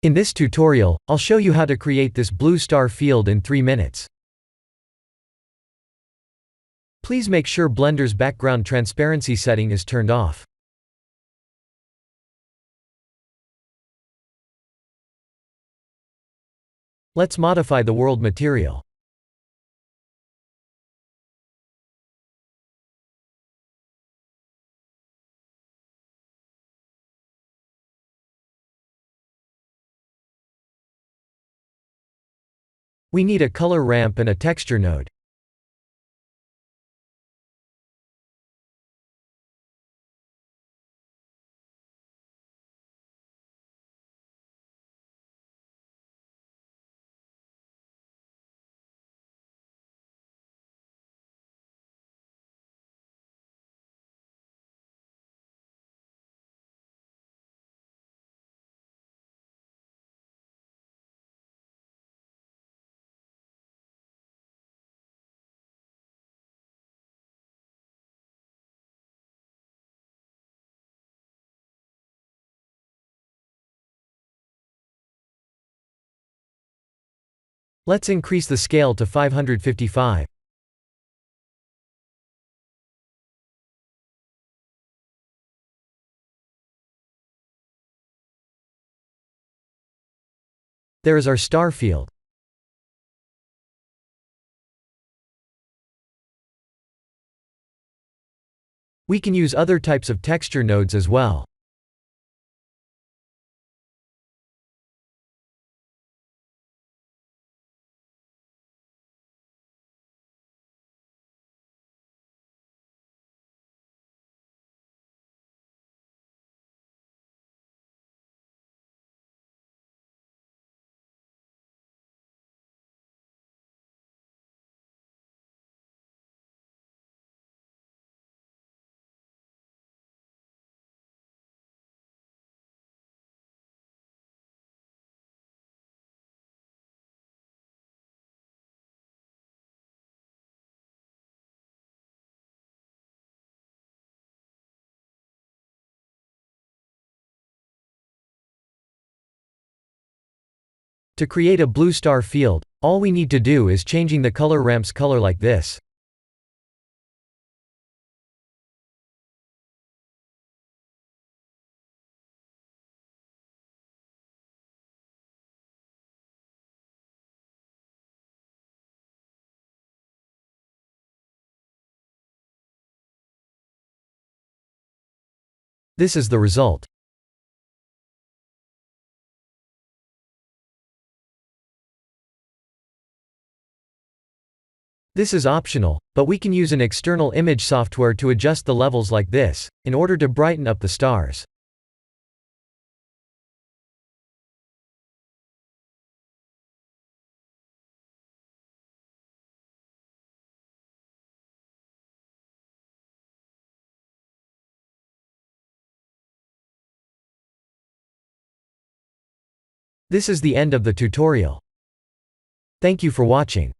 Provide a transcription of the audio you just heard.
In this tutorial, I'll show you how to create this blue star field in 3 minutes. Please make sure Blender's background transparency setting is turned off. Let's modify the world material. We need a color ramp and a texture node. Let's increase the scale to 555. There is our star field. We can use other types of texture nodes as well. To create a blue star field, all we need to do is changing the color ramp's color like this. This is the result. This is optional, but we can use an external image software to adjust the levels like this, in order to brighten up the stars. This is the end of the tutorial. Thank you for watching.